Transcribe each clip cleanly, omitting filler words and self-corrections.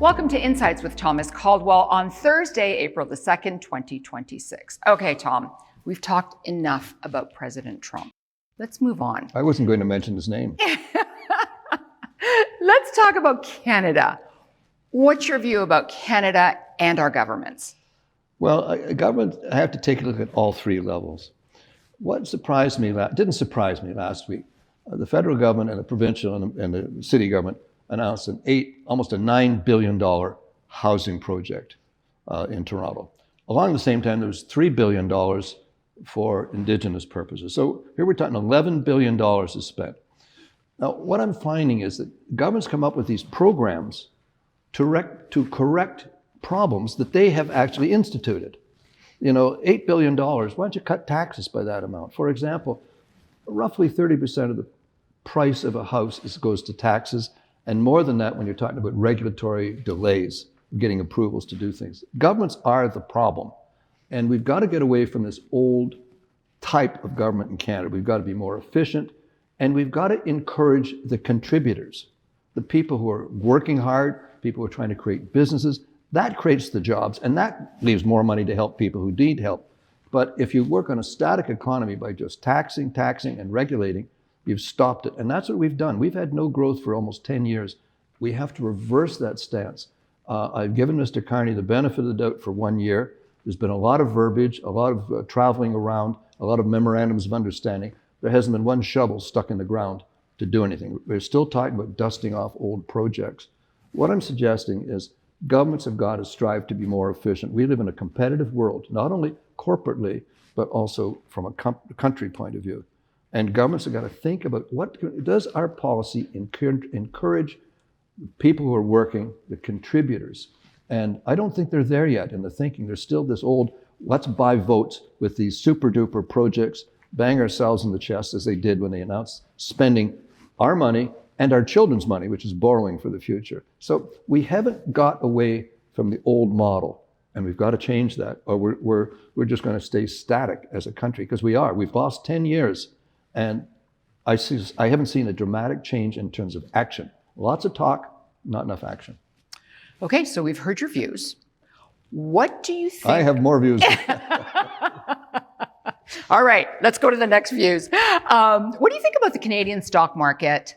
Welcome to Insights with Thomas Caldwell on Thursday, April the 2nd, 2026. Okay, Tom, we've talked enough about President Trump. Let's move on. I wasn't going to mention his name. Let's talk about Canada. What's your view about Canada and our governments? Well, government, I have to take a look at all three levels. What didn't surprise me last week, the federal government and the provincial and the city government announced almost a $9 billion housing project in Toronto. Along the same time, there was $3 billion for Indigenous purposes. So here we're talking $11 billion is spent. Now, what I'm finding is that governments come up with these programs to correct problems that they have actually instituted. You know, $8 billion, why don't you cut taxes by that amount? For example, roughly 30% of the price of a house goes to taxes, and more than that when you're talking about regulatory delays, getting approvals to do things. Governments are the problem, and we've got to get away from this old type of government in Canada. We've got to be more efficient, and we've got to encourage the contributors, the people who are working hard, people who are trying to create businesses. That creates the jobs, and that leaves more money to help people who need help. But if you work on a static economy by just taxing, and regulating, you've stopped it. And that's what we've done. We've had no growth for almost 10 years. We have to reverse that stance. I've given Mr. Carney the benefit of the doubt for 1 year. There's been a lot of verbiage, a lot of traveling around, a lot of memorandums of understanding. There hasn't been one shovel stuck in the ground to do anything. We're still talking about dusting off old projects. What I'm suggesting is governments have got to strive to be more efficient. We live in a competitive world, not only corporately, but also from a country point of view. And governments have got to think about what does our policy encourage people who are working, the contributors. And I don't think they're there yet in the thinking. There's still this old, let's buy votes with these super duper projects, bang ourselves in the chest as they did when they announced spending our money and our children's money, which is borrowing for the future. So we haven't got away from the old model, and we've got to change that, or we're just going to stay static as a country, because we've lost 10 years. And I haven't seen a dramatic change in terms of action. Lots of talk, not enough action. Okay, so we've heard your views. What do you think? I have more views. All right, let's go to the next views. What do you think about the Canadian stock market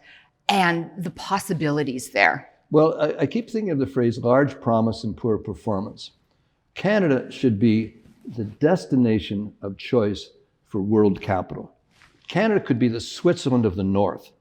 and the possibilities there? Well, I keep thinking of the phrase large promise and poor performance. Canada should be the destination of choice for world capital. Canada could be the Switzerland of the North.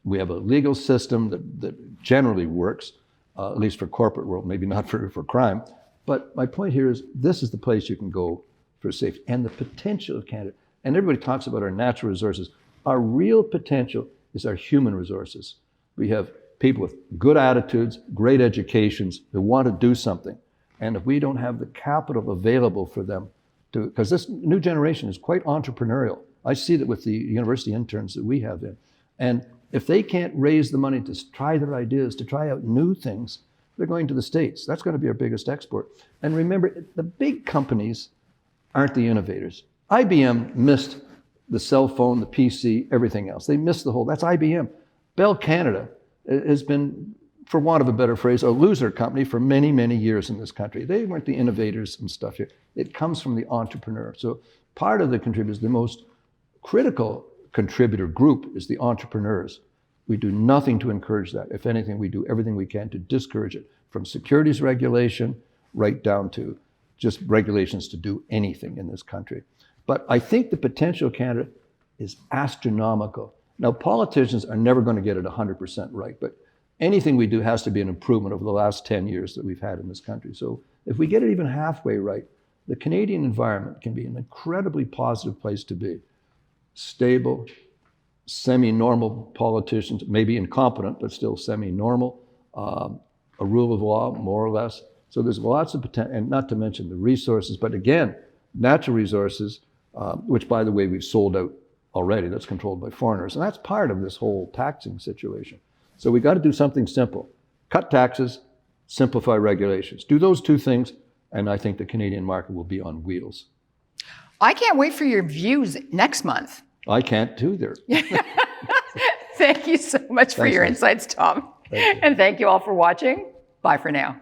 We have a legal system that generally works, at least for corporate world, maybe not for crime. But my point here is this is the place you can go for safety. And the potential of Canada, and everybody talks about our natural resources. Our real potential is our human resources. We have people with good attitudes, great educations, who want to do something. And if we don't have the capital available for them because this new generation is quite entrepreneurial. I see that with the university interns that we have in. And if they can't raise the money to try their ideas, to try out new things, they're going to the States. That's going to be our biggest export. And remember, the big companies aren't the innovators. IBM missed the cell phone, the PC, everything else. They missed the whole, that's IBM. Bell Canada has been, for want of a better phrase, a loser company for many, many years in this country. They weren't the innovators and stuff here. It comes from the entrepreneur. So part of the contributors, the most critical contributor group is the entrepreneurs. We do nothing to encourage that. If anything, we do everything we can to discourage it, from securities regulation right down to just regulations to do anything in this country. But I think the potential of Canada is astronomical. Now, politicians are never going to get it 100% right, but anything we do has to be an improvement over the last 10 years that we've had in this country. So if we get it even halfway right, the Canadian environment can be an incredibly positive place to be. Stable, semi-normal politicians, maybe incompetent, but still semi-normal, a rule of law, more or less. So there's lots of potential, and not to mention the resources, but again, natural resources, which by the way, we've sold out already, that's controlled by foreigners. And that's part of this whole taxing situation. So we got to do something simple. Cut taxes, simplify regulations. Do those two things, and I think the Canadian market will be on wheels. I can't wait for your views next month. I can't either. Thank you so much for your insights, Tom. Thank you. And thank you all for watching. Bye for now.